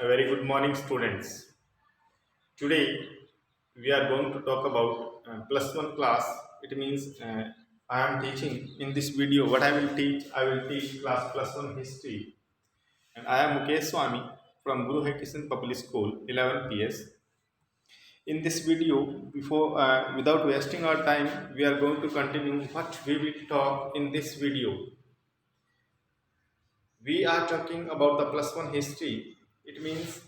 A very good morning, students. Today we are going to talk about plus one class. It means I am teaching in this video. What I will teach, I will teach class plus one history, and I am Mukesh Swami from Guru Hai Kishan Public School, 11 PS. In this video, without wasting our time, we are going to continue what we will talk in this video. We are talking about the plus one history. It means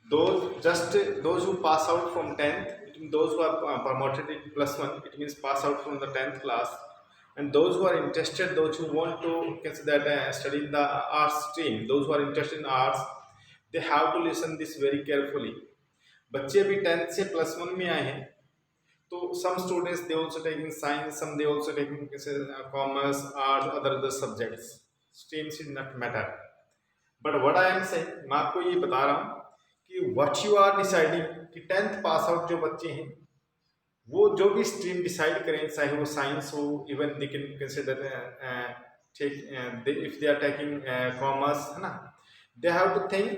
those who pass out from 10th, it means those who are promoted in plus one, it means pass out from the 10th class, and those who are interested, those who want to consider study in the arts stream, those who are interested in arts, they have to listen this very carefully. बच्चे अभी 10th से plus one में आए हैं, तो some students they also taking science, some they also taking commerce, arts, other subjects. Streams is not matter. But what I am saying, मैं आपको ये बता रहा हूँ कि व्हाट यू आर डिसाइडिंग कि 10th पास आउट जो बच्चे हैं वो जो भी स्ट्रीम डिसाइड करें, चाहे वो साइंस हो, even they can consider if they are taking commerce, है ना, they have to think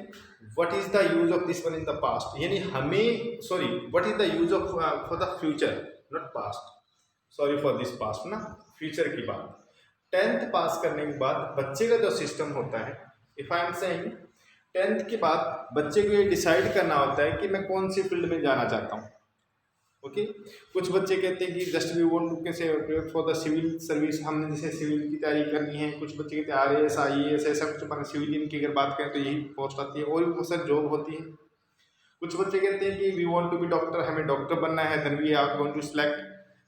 what is the use of this one in the past, यानी हमें what is the use of for the future, not past, sorry for this past ना, future की बात। 10th पास करने के बाद बच्चे का जो सिस्टम होता है, if I am saying 10th के बाद बच्चे को ये डिसाइड करना होता है कि मैं कौन सी फील्ड में जाना चाहता हूँ। ओके, कुछ बच्चे कहते हैं कि जस्ट वी वांट टू कैसे फॉर द सिविल सर्विस, हमने जैसे सिविल की तैयारी करनी है। कुछ बच्चे कहते हैं RAS IAS ऐसा कुछ, सिविलियन की अगर बात करें तो यही पोस्ट आती है, और भी बहुत सारी जॉब होती है। कुछ बच्चे कहते हैं कि we want to be doctor, हमें डॉक्टर बनना है, then we are going to select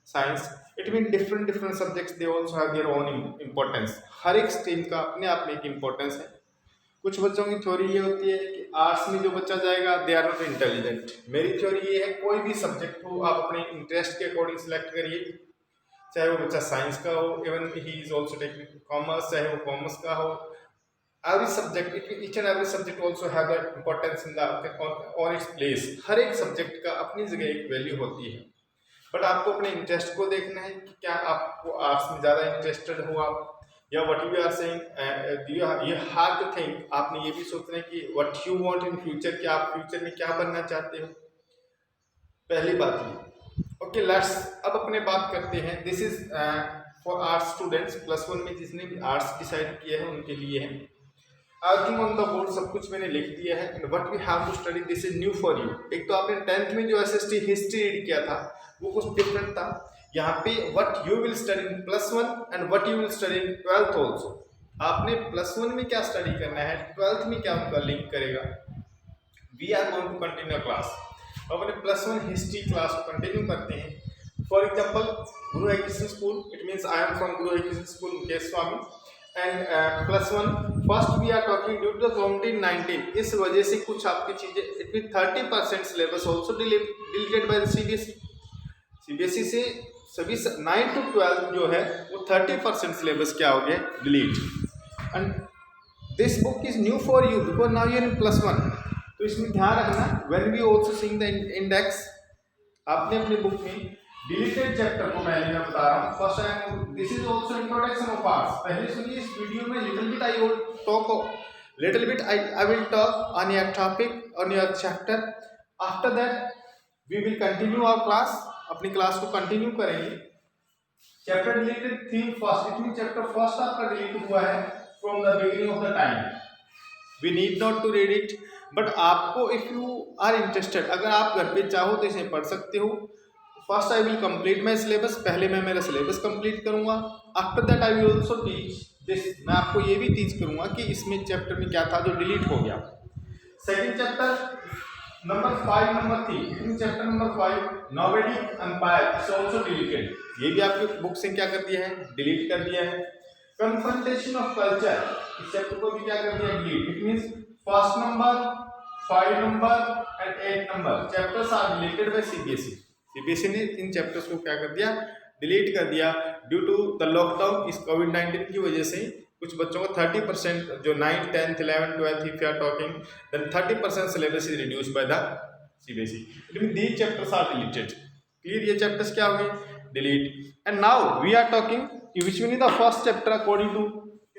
science. It mean different subjects they also have their own importance. हर एक स्ट्रीम का अपने आप में एक इम्पोर्टेंस है। कुछ बच्चों की थ्योरी ये होती है कि आर्ट्स में जो बच्चा जाएगा दे आर नॉट इंटेलिजेंट। मेरी थ्योरी ये है कोई भी सब्जेक्ट हो आप अपने इंटरेस्ट के अकॉर्डिंग सिलेक्ट करिए, चाहे वो बच्चा साइंस का हो, even he is also taking commerce, चाहे वो कॉमर्स का हो। Every subject, each and every subject also have the importance in the on its place. हर एक सब्जेक्ट का अपनी जगह एक वैल्यू होती है, बट आपको अपने इंटरेस्ट को देखना है कि क्या आपको आर्ट्स में ज़्यादा इंटरेस्टेड हो आप, या what you are saying you have to think, आपने ये भी सोचना है कि what you want in future, कि आप फ्यूचर में क्या बनना चाहते हो। पहली बात ये। ओके, लेट्स अब अपने बात करते हैं। This is for arts students, plus one में जिसने भी आर्ट्स डिसाइड किया है उनके लिए है। I think on the board सब कुछ मैंने लिख दिया है। And what we have to study, this is new for you. एक तो आपने 10th में जो SST हिस्ट्री रीड किया था वो कुछ डिफरेंट था। यहाँ पे what you will study in plus one and what you will study in 12th also. आपने प्लस वन में क्या स्टडी करना है, 12th में क्या उनका लिंक करेगा। We are going to continue class. अब अपने प्लस वन हिस्ट्री क्लास को कंटिन्यू करते हैं। For example Guru Hari Krishna school, it means I am from Guru Hari Krishna school Mukesh Swami, and plus one first we are talking due to 2019। इस वजह से कुछ आपकी चीजें, it mean 30% syllabus also deleted by the CBSE से सभी 9 to 12 जो है वो 30% सिलेबस क्या हो गया, delete. And this book is new for you because now you are in plus one. तो इसमें ध्यान रखना, when we also seeing the index, आपने अपनी बुक में डिलीटेड चैप्टर को मैं बता रहा हूँ। First time this is also introduction of arts. पहले सुनिए इस वीडियो में little bit I will talk I will talk on your topic, on your chapter. After that we will continue our class. अपनी क्लास को continue करेंगे। Chapter deleted theme first, it chapter first आपका delete हुआ है from the beginning of the time. We need not to read it, but आपको if you are interested, अगर आप घर पे चाहो तो इसे पढ़ सकते हो। First I will complete my syllabus, पहले मैं मेरा सिलेबस कंप्लीट करूंगा। After that I will also teach this, मैं आपको ये भी टीच करूंगा कि इसमें चैप्टर में क्या था जो डिलीट हो गया। Second chapter number 5 number 3, chapter number 5 नोवेडिक एम्पायर इज आल्सो डिलीटेड। ये भी आपके बुक से क्या कर दिया है, डिलीट कर दिया है। कन्फ्रंटेशन ऑफ कल्चर, इस चैप्टर को भी क्या कर दिया, delete. It means first number, 5 number and 8 number chapters are deleted by CBSE ने इन चैप्टर्स को क्या कर दिया, डिलीट कर दिया। ड्यू टू द लॉकडाउन, इस कोविड-19 की वजह से कुछ बच्चों को 30% जो 9th 10th 11th 12th if you are talking then 30% syllabus is reduced by the CBSE. It means these chapters are deleted. Clear? ये chapters क्या हो गए, delete. And now we are talking which one is the first chapter according to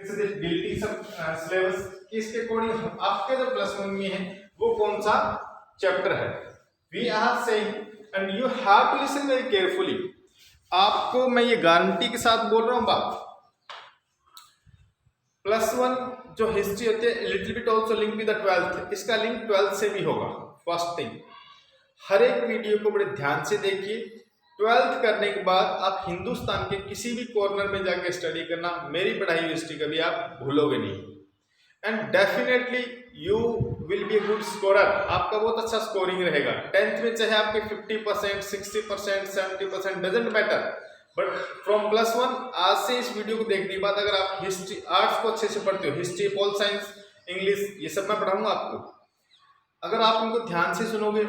deleting some syllabus, कि इसके according आपके जो +1 में है वो कौन सा चैप्टर है। We are saying and you have to listen very carefully. आपको मैं ये गारंटी के साथ बोल रहा हूँ बात, +1 जो हिस्ट्री होती है little bit also link with the 12th, इसका लिंक 12th से भी होगा। फर्स्ट थिंग, हर एक वीडियो को बड़े ध्यान से देखिए। 12th करने के बाद आप हिंदुस्तान के किसी भी कॉर्नर में जाके स्टडी करना, मेरी पढ़ाई हुई हिस्ट्री कभी आप भूलोगे नहीं। And definitely you will be a good scorer, आपका बहुत अच्छा स्कोरिंग रहेगा। 10th में चाहे आपके 50%, 60%, 70% डजेंट मैटर, बट फ्रॉम +1 आज से इस वीडियो को देखने के बाद अगर आप हिस्ट्री आर्ट्स को अच्छे से पढ़ते हो, हिस्ट्री, पॉल साइंस, इंग्लिश, ये सब मैं पढ़ाऊंगा आपको, अगर आप उनको ध्यान से सुनोगे,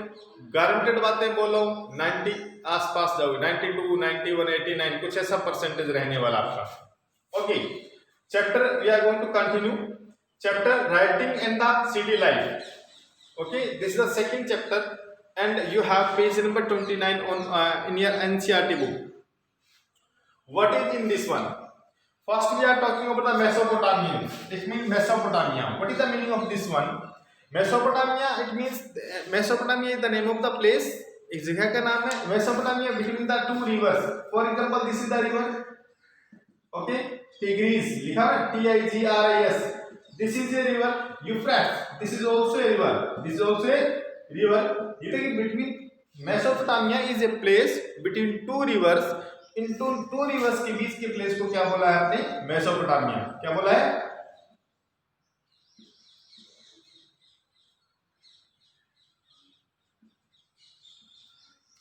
गारंटेड बातें बोल रहा हूँ 90 आसपास जाओगे, 92, 91, 89 कुछ ऐसा परसेंटेज रहने वाला आपका। Okay, chapter we are going to continue, chapter writing in the city life. Okay, this is the second chapter and you have page number 29 on in your NCERT book. What is in this one? First we are talking about the Mesopotamian. It means Mesopotamia. What is the meaning of this one? Mesopotamia, it means Mesopotamia is the name of the place. एक जगह का नाम है Mesopotamia between the two rivers. For example, this is the river. Okay, Tigris लिखा है Tigris. This is a river Euphrates. This is also a river. This is also a river. ये देखिए between Mesopotamia is a place between two rivers. इन two rivers के बीच के place को क्या बोला है आपने? मेसोपोटामिया। क्या बोला है?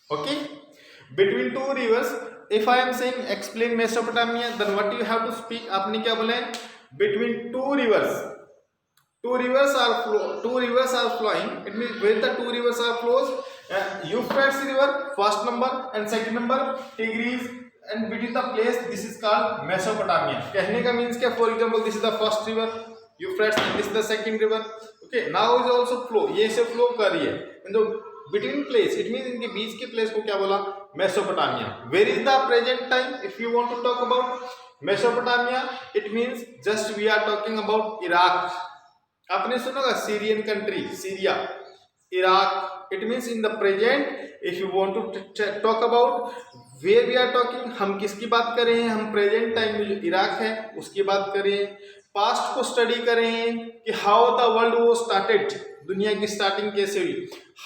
Okay, between two rivers, if I am saying explain Mesopotamia, then what you have to speak. आपने क्या बोला है? Between two rivers, two rivers are flowing. It means where the two rivers are flows, Euphrates river first number and second number Tigris, and between the place this is called Mesopotamia. कहने का means क्या? For example, this is the first river Euphrates and this is the second river. Okay, now is also flow, ये से flow कर रही है। And the between place, it means इनके बीच के place को क्या बोला? Mesopotamia. Where is the present time? If you want to talk about Mesopotamia, it means just we are talking about Iraq. आपने सुना होगा Syrian country, Syria, Iraq. It means in the present. If you want to talk about where we are talking, हम किसकी बात कर रहे हैं? हम प्रेजेंट टाइम में जो इराक है उसकी बात कर रहे हैं। पास्ट को स्टडी कर रहे हैं कि हाउ द वर्ल्ड वो स्टार्टेड, दुनिया की स्टार्टिंग कैसे हुई,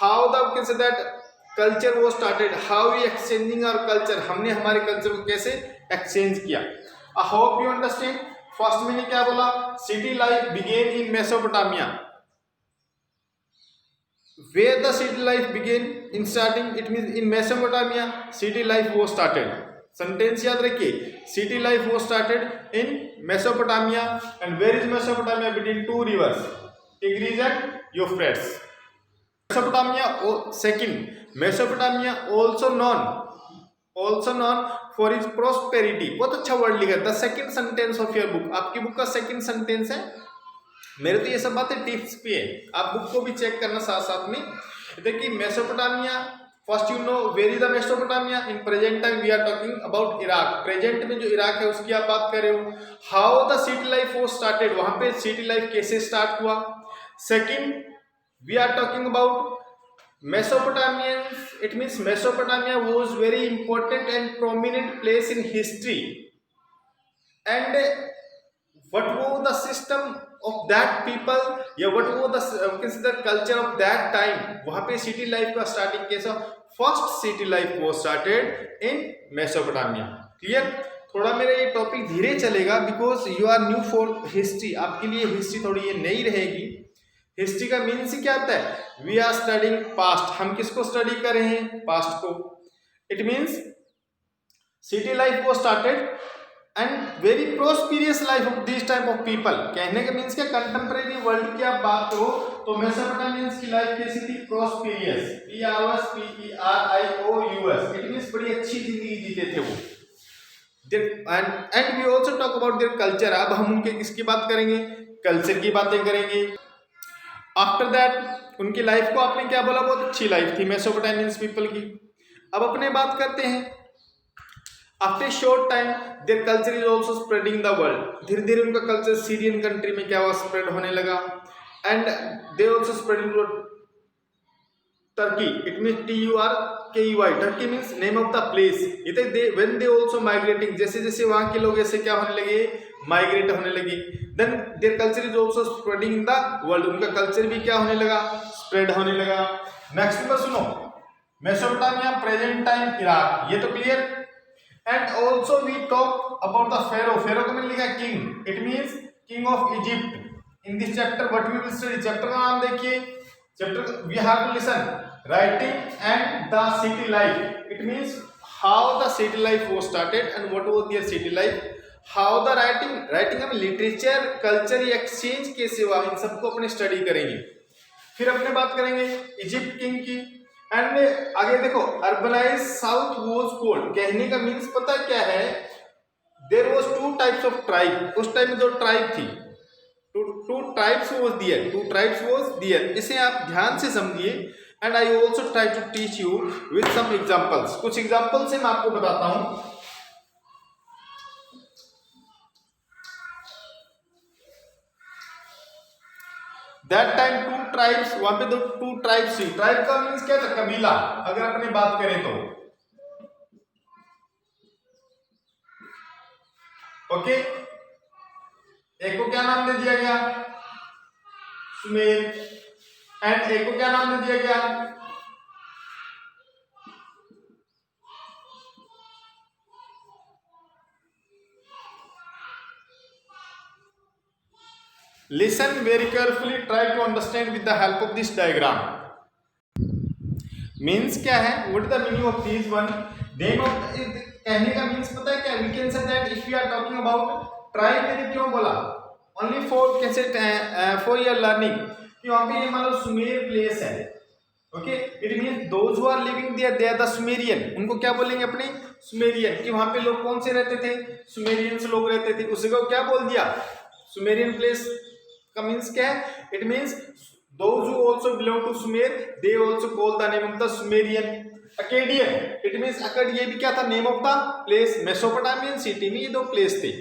हाउ द कैसे दैट कल्चर वो started, how we exchanging our culture, हमने हमारे कल्चर को कैसे एक्सचेंज किया। I hope you understand. First मैंने क्या बोला? City life begin in Mesopotamia. Where the city life begin in starting, it means in Mesopotamia city life वो started. Sentence याद रखिए, सिटी लाइफ वो started in Mesopotamia. And where is Mesopotamia? Between two rivers Tigris and Euphrates. Mesopotamia second, Mesopotamia also known for is prosperity. बहुत अच्छा word लिखा है। The second sentence of your book, आपकी book का second sentence है। मेरे तो ये सब बातें टिप्स पे है, आप बुक को भी चेक करना साथ साथ में। देखिए Mesopotamia, first you know where is the Mesopotamia. In present time we are talking about Iraq. Present में जो इराक है उसकी आप बात कर रहे हो। हाउ द सिटी लाइफ वो स्टार्टेड, वहां पे सिटी लाइफ कैसे स्टार्ट हुआ। Second we are talking about Mesopotamians, it means Mesopotamia was very important and prominent place in history. And what was the system of that people, या what was the culture of that time, वहाँ पे city life का starting कैसा? First city life was started in Mesopotamia. Clear? थोड़ा मेरा ये topic धीरे चलेगा because you are new for history. आपके लिए हिस्ट्री थोड़ी ये नई रहेगी। हिस्ट्री का मीनिंग से क्या आता है? We are studying past. हम किसको स्टडी कर रहे हैं? पास्ट को। इट मीन्स सिटी लाइफ वो started and very prosperous life of this type of people. कहने का मीन्स क्या? कंटेम्प्रेरी वर्ल्ड की आप बात करो तो मेसोपोटामियंस की लाइफ कैसी थी? Prosperous, PROSPERIOUS। इट मीन्स बड़ी अच्छी जिंदगी जीते थे वो। And we also talk about their culture. अब हम उनके किसकी बात करेंगे? कल्चर की बातें करेंगे। आफ्टर दैट उनकी लाइफ को आपने क्या बोला? बहुत अच्छी लाइफ थी मेसोपोटामियंस पीपल की। अब अपने बात करते हैं after short time there culture is also spreading the world, धीरे धीरे उनका कल्चर सीरियन कंट्री में क्या हुआ, स्प्रेड होने लगा। And they also spreading Turkey, it mean TURKEY, Turkey means name of the place. इधर दे व्हेन दे आल्सो माइग्रेटिंग, जैसे जैसे वहां के लोग ऐसे क्या होने लगे, माइग्रेट होने लगे। Then their culture is also spreading in the world, उनका कल्चर भी क्या होने लगा, स्प्रेड होने लगा। नेक्स्ट नंबर सुनो, मेसोपोटामिया, प्रेजेंट टाइम इराक, ये तो clear. And also we talk about the pharaoh, pharaoh का मैंने लिखा king, it means king of Egypt. In this chapter what we will study, chapter का नाम देखिए, chapter we have to listen writing and the city life, it means how the city life was started and what was their city life, how the writing हम literature culture exchange कैसे हुआ, इन सबको अपने study करेंगे। फिर अपने बात करेंगे इजिप्ट किंग की। एंड आगे देखो, अर्बनाइज साउथ वॉज कोल्ड, कहने का मीन्स पता क्या है, there was two types of tribe, उस टाइम में दो ट्राइब थी, टू ट्राइब्स वाज देयर, इसे आप ध्यान से समझिए। And I also try to teach you with some examples, कुछ एग्जाम्पल से मैं आपको बताता हूं। दैट टाइम टू ट्राइब्स, वहां पे दो टू ट्राइब्स थी, ट्राइब का मीन्स क्या था, कबीला, अगर अपने बात करें तो। ओके, एक को क्या नाम दे दिया गया, सुमेर, एंड एक को क्या नाम दे दिया गया, listen very carefully, try to understand with the help of this diagram. Means क्या है, what is the meaning of this one, name of, कहने का मीन्स पता है क्या, we can say that if we are talking about tribe, मैंने क्यों बोला, ओनली फॉर कैसे फॉर योर लर्निंग, कि वहां पे ये मान लो सुमेर प्लेस है, okay, it means those who are living there they are the Sumerian, उनको क्या बोलेंगे अपने, सुमेरियन, कि वहां पे लोग कौन से रहते थे, सुमेरियंस लोग रहते थे, उसी को क्या बोल दिया, सुमेरियन प्लेस का मीन्स क्या है, it means those who also belong to Sumer they also call the name of the Sumerian. Akkadian, it means Akkad, ये भी क्या था, name of the place, Mesopotamian city में ये दो प्लेस थे,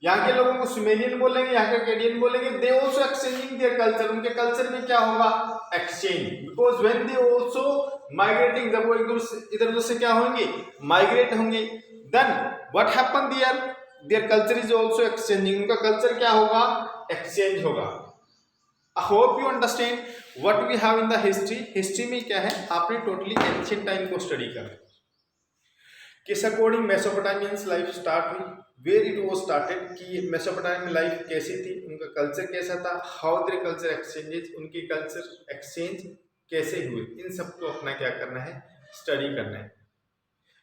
यहाँ के लोगों को सुमेरियन बोलेंगे, यहाँ के अकेडियन बोलेंगे। They also exchanging their culture, उनके कल्चर में क्या होगा, exchange, because when they also migrating, जब वो इधर उधर से क्या होंगे, माइग्रेट होंगे, then what happen their culture is also exchanging, उनका कल्चर क्या होगा, एक्सचेंज होगा। I hope you understand what we have in the history. History में क्या है, आपने टोटली एंशिएंट टाइम को स्टडी करना, किस अकॉर्डिंग मेसोपोटामियंस लाइफ स्टार्ट हुई, वेयर इट वाज स्टार्टेड, कि मेसोपोटामियन लाइफ कैसी थी, उनका कल्चर कैसा था, हाउ देयर कल्चर एक्सचेंजेस, उनके कल्चर एक्सचेंज कैसे हुए, इन सबको अपना क्या करना है, स्टडी करना है।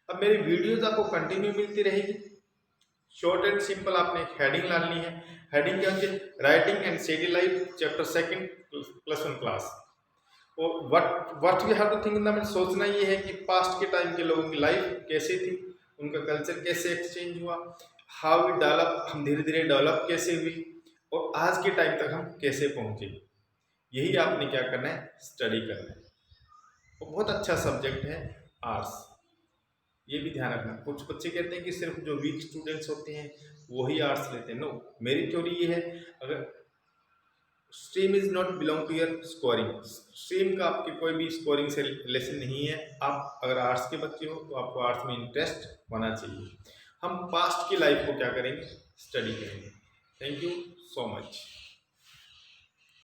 अब मेरी वीडियोज आपको कंटिन्यू मिलती रहेगी, शॉर्ट एंड सिंपल, आपने हेडिंग डालनी है, हेडिंग क्या होती है, writing and city life chapter 2 +1 class. और what we have to think in the, सोचना ये है कि पास्ट के टाइम के लोगों की लाइफ कैसी थी, उनका कल्चर कैसे एक्सचेंज हुआ, हाउ वी डेवलप, हम धीरे धीरे डेवलप कैसे हुई, और आज के टाइम तक हम कैसे पहुंचे, यही आपने क्या करना है, स्टडी करना है। और बहुत अच्छा सब्जेक्ट है आर्ट्स, ये भी ध्यान रखना। कुछ बच्चे कहते हैं कि सिर्फ जो वीक स्टूडेंट्स होते हैं वही आर्ट्स लेते हैं, नो, मेरी थ्योरी ये है, अगर stream is not belong to your scoring, stream का आपके कोई भी स्कोरिंग से रिलेशन नहीं है। आप अगर आर्ट्स के बच्चे हो तो आपको आर्ट्स में इंटरेस्ट होना चाहिए। हम पास्ट की लाइफ को क्या करेंगे, स्टडी करेंगे। Thank you so much.